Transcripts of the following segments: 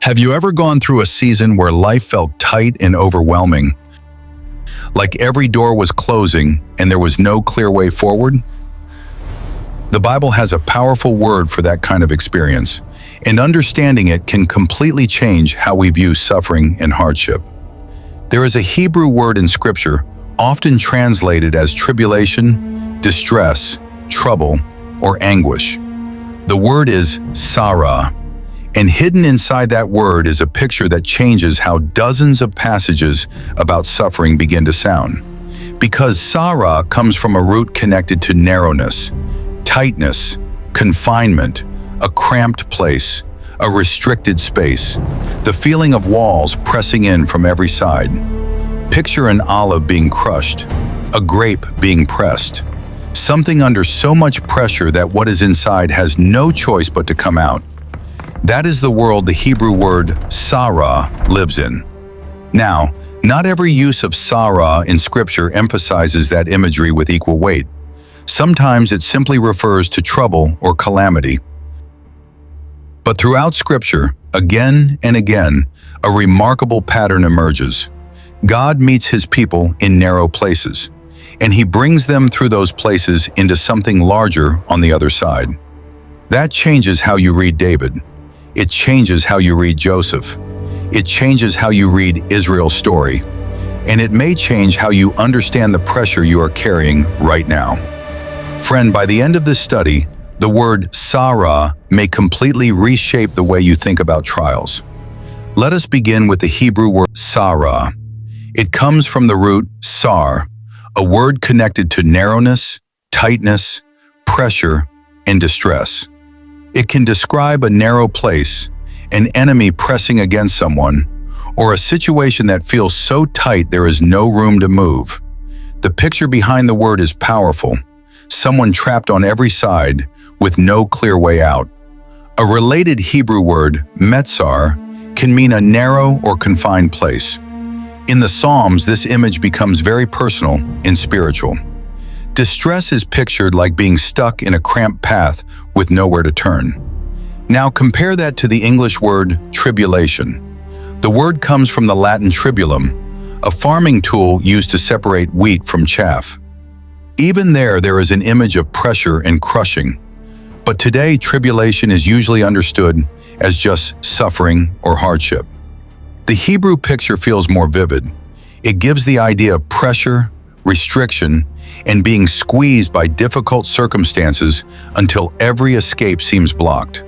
Have you ever gone through a season where life felt tight and overwhelming? Like every door was closing and there was no clear way forward? The Bible has a powerful word for that kind of experience, and understanding it can completely change how we view suffering and hardship. There is a Hebrew word in Scripture, often translated as tribulation, distress, trouble, or anguish. The word is Tzarah, and hidden inside that word is a picture that changes how dozens of passages about suffering begin to sound. Because Tsarah comes from a root connected to narrowness, tightness, confinement, a cramped place, a restricted space, the feeling of walls pressing in from every side. Picture an olive being crushed, a grape being pressed, something under so much pressure that what is inside has no choice but to come out. That is the world the Hebrew word Tsarah lives in. Now, not every use of Tsarah in Scripture emphasizes that imagery with equal weight. Sometimes it simply refers to trouble or calamity. But throughout Scripture, again and again, a remarkable pattern emerges. God meets His people in narrow places, and He brings them through those places into something larger on the other side. That changes how you read David. It changes how you read Joseph. It changes how you read Israel's story. And it may change how you understand the pressure you are carrying right now. Friend, by the end of this study, the word Tsarah may completely reshape the way you think about trials. Let us begin with the Hebrew word Tzarah. It comes from the root sar, a word connected to narrowness, tightness, pressure, and distress. It can describe a narrow place, an enemy pressing against someone, or a situation that feels so tight there is no room to move. The picture behind the word is powerful. Someone trapped on every side with no clear way out. A related Hebrew word, metzar, can mean a narrow or confined place. In the Psalms, this image becomes very personal and spiritual. Distress is pictured like being stuck in a cramped path with nowhere to turn. Now compare that to the English word tribulation. The word comes from the Latin tribulum, a farming tool used to separate wheat from chaff. Even there is an image of pressure and crushing. But today, tribulation is usually understood as just suffering or hardship. The Hebrew picture feels more vivid. It gives the idea of pressure, restriction, and being squeezed by difficult circumstances until every escape seems blocked.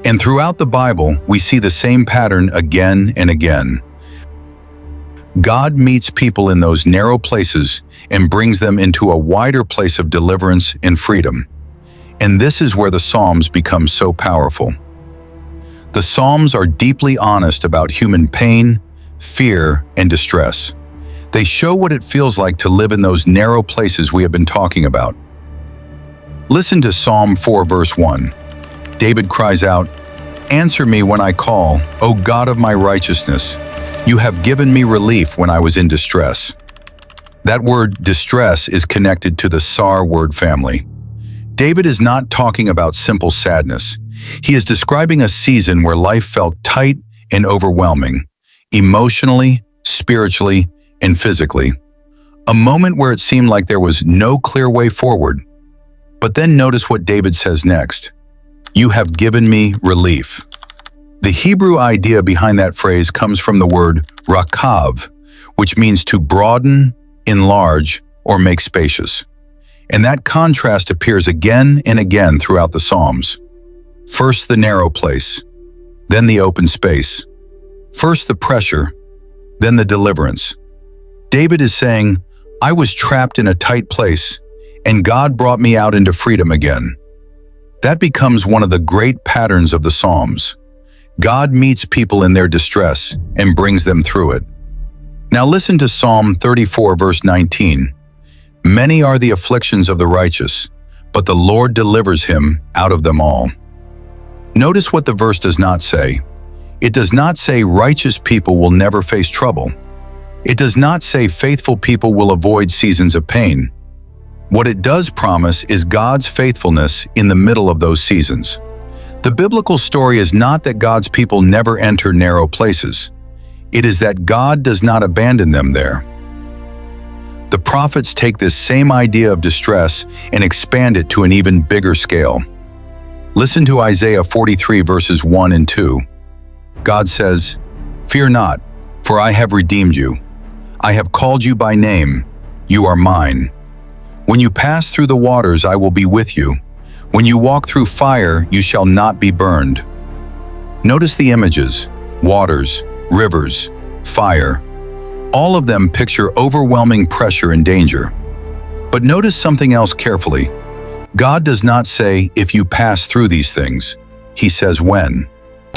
And throughout the Bible, we see the same pattern again and again. God meets people in those narrow places and brings them into a wider place of deliverance and freedom. And this is where the Psalms become so powerful. The Psalms are deeply honest about human pain, fear, and distress. They show what it feels like to live in those narrow places we have been talking about. Listen to Psalm 4 verse 1. David cries out, "Answer me when I call, O God of my righteousness. You have given me relief when I was in distress." That word distress is connected to the Sar word family. David is not talking about simple sadness. He is describing a season where life felt tight and overwhelming, emotionally, spiritually, and physically. A moment where it seemed like there was no clear way forward. But then notice what David says next. "You have given me relief." The Hebrew idea behind that phrase comes from the word rakav, which means to broaden, enlarge, or make spacious. And that contrast appears again and again throughout the Psalms. First the narrow place, then the open space. First the pressure, then the deliverance. David is saying, "I was trapped in a tight place, and God brought me out into freedom again." That becomes one of the great patterns of the Psalms. God meets people in their distress and brings them through it. Now listen to Psalm 34 verse 19. "Many are the afflictions of the righteous, but the Lord delivers him out of them all." Notice what the verse does not say. It does not say righteous people will never face trouble. It does not say faithful people will avoid seasons of pain. What it does promise is God's faithfulness in the middle of those seasons. The biblical story is not that God's people never enter narrow places. It is that God does not abandon them there. The prophets take this same idea of distress and expand it to an even bigger scale. Listen to Isaiah 43 verses 1 and 2. God says, "Fear not, for I have redeemed you. I have called you by name. You are mine. When you pass through the waters, I will be with you. When you walk through fire, you shall not be burned." Notice the images: waters, rivers, fire. All of them picture overwhelming pressure and danger. But notice something else carefully. God does not say, "if you pass through these things." He says, "when."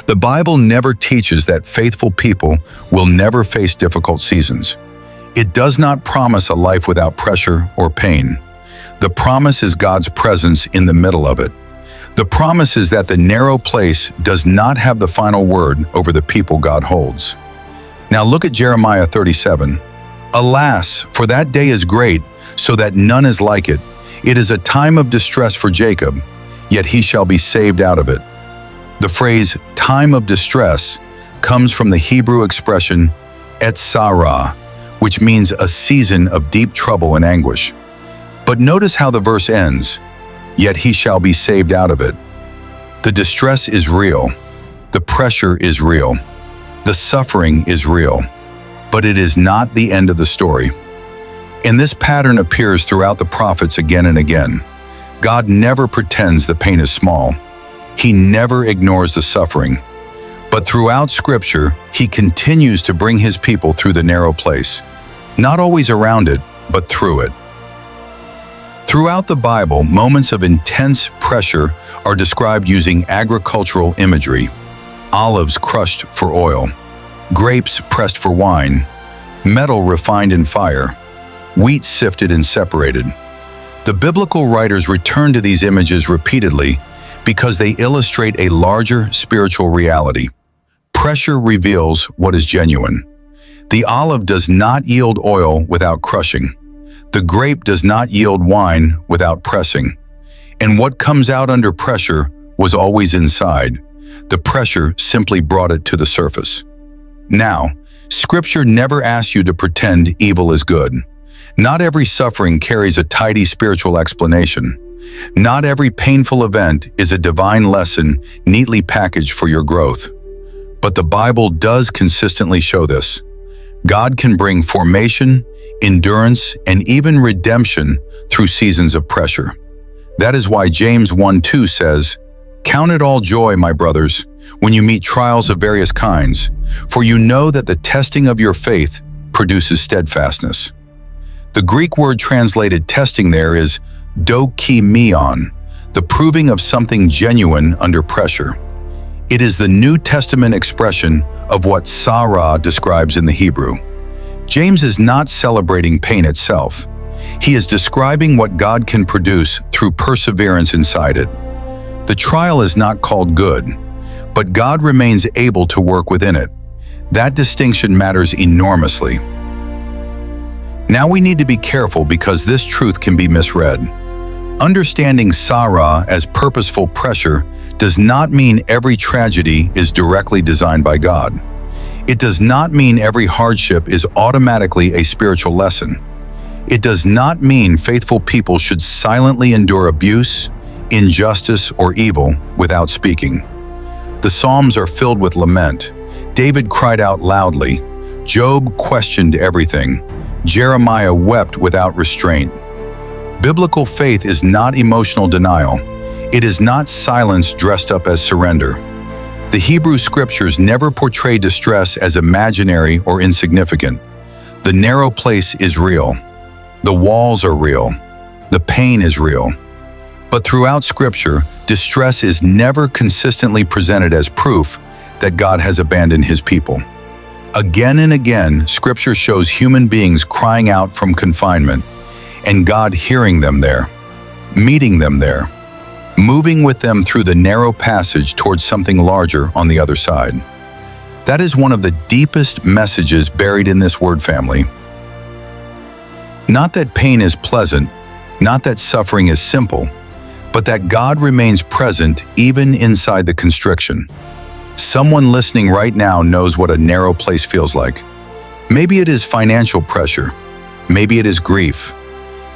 The Bible never teaches that faithful people will never face difficult seasons. It does not promise a life without pressure or pain. The promise is God's presence in the middle of it. The promise is that the narrow place does not have the final word over the people God holds. Now look at Jeremiah 37. "Alas, for that day is great, so that none is like it. It is a time of distress for Jacob, yet he shall be saved out of it." The phrase "time of distress" comes from the Hebrew expression Tzarah, which means a season of deep trouble and anguish. But notice how the verse ends, "yet he shall be saved out of it." The distress is real. The pressure is real. The suffering is real. But it is not the end of the story. And this pattern appears throughout the prophets again and again. God never pretends the pain is small. He never ignores the suffering. But throughout Scripture, He continues to bring His people through the narrow place. Not always around it, but through it. Throughout the Bible, moments of intense pressure are described using agricultural imagery. Olives crushed for oil, grapes pressed for wine, metal refined in fire, wheat sifted and separated. The biblical writers return to these images repeatedly because they illustrate a larger spiritual reality. Pressure reveals what is genuine. The olive does not yield oil without crushing. The grape does not yield wine without pressing. And what comes out under pressure was always inside. The pressure simply brought it to the surface. Now, Scripture never asks you to pretend evil is good. Not every suffering carries a tidy spiritual explanation. Not every painful event is a divine lesson neatly packaged for your growth. But the Bible does consistently show this. God can bring formation, endurance, and even redemption through seasons of pressure. That is why James 1:2 says, "Count it all joy, my brothers, when you meet trials of various kinds, for you know that the testing of your faith produces steadfastness." The Greek word translated testing there is dokimion, the proving of something genuine under pressure. It is the New Testament expression of what Tsarah describes in the Hebrew. James is not celebrating pain itself. He is describing what God can produce through perseverance inside it. The trial is not called good, but God remains able to work within it. That distinction matters enormously. Now we need to be careful because this truth can be misread. Understanding Tsarah as purposeful pressure does not mean every tragedy is directly designed by God. It does not mean every hardship is automatically a spiritual lesson. It does not mean faithful people should silently endure abuse, injustice, or evil without speaking. The Psalms are filled with lament. David cried out loudly. Job questioned everything. Jeremiah wept without restraint. Biblical faith is not emotional denial. It is not silence dressed up as surrender. The Hebrew Scriptures never portray distress as imaginary or insignificant. The narrow place is real. The walls are real. The pain is real. But throughout Scripture, distress is never consistently presented as proof that God has abandoned His people. Again and again, Scripture shows human beings crying out from confinement, and God hearing them there, meeting them there, moving with them through the narrow passage towards something larger on the other side. That is one of the deepest messages buried in this word family. Not that pain is pleasant, not that suffering is simple, but that God remains present even inside the constriction. Someone listening right now knows what a narrow place feels like. Maybe it is financial pressure. Maybe it is grief.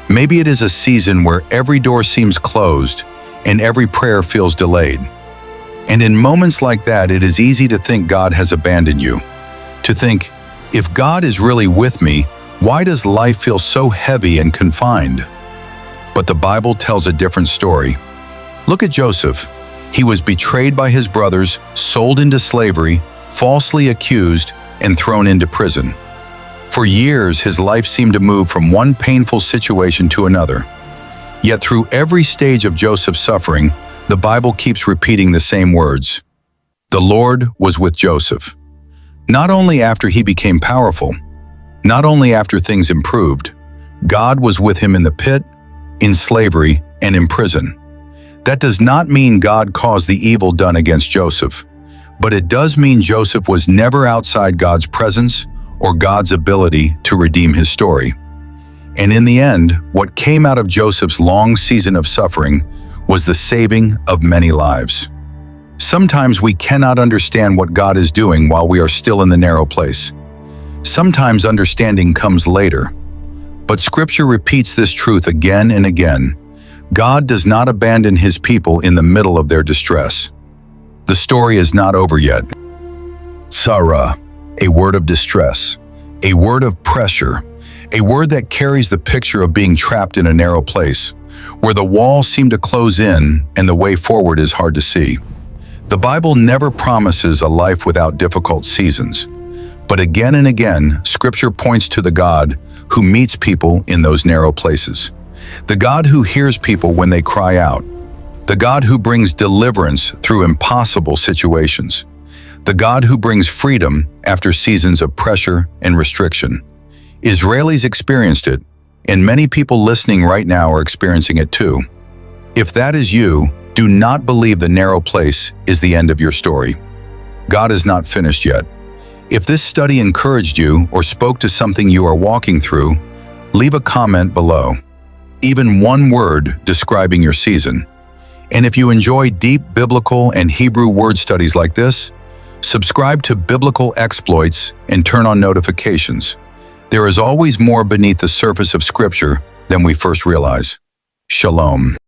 Maybe it is a season where every door seems closed and every prayer feels delayed. And in moments like that, it is easy to think God has abandoned you. To think, if God is really with me, why does life feel so heavy and confined? But the Bible tells a different story. Look at Joseph. He was betrayed by his brothers, sold into slavery, falsely accused, and thrown into prison. For years, his life seemed to move from one painful situation to another. Yet through every stage of Joseph's suffering, the Bible keeps repeating the same words. The Lord was with Joseph. Not only after he became powerful, not only after things improved, God was with him in the pit, in slavery, and in prison. That does not mean God caused the evil done against Joseph, but it does mean Joseph was never outside God's presence or God's ability to redeem his story. And in the end, what came out of Joseph's long season of suffering was the saving of many lives. Sometimes we cannot understand what God is doing while we are still in the narrow place. Sometimes understanding comes later. But Scripture repeats this truth again and again. God does not abandon his people in the middle of their distress. The story is not over yet. Tzarah, a word of distress, a word of pressure, a word that carries the picture of being trapped in a narrow place, where the walls seem to close in and the way forward is hard to see. The Bible never promises a life without difficult seasons, but again and again, Scripture points to the God who meets people in those narrow places. The God who hears people when they cry out. The God who brings deliverance through impossible situations. The God who brings freedom after seasons of pressure and restriction. Israelis experienced it, and many people listening right now are experiencing it too. If that is you, do not believe the narrow place is the end of your story. God is not finished yet. If this study encouraged you or spoke to something you are walking through, leave a comment below. Even one word describing your season. And if you enjoy deep biblical and Hebrew word studies like this, subscribe to Biblical Exploits and turn on notifications. There is always more beneath the surface of Scripture than we first realize. Shalom.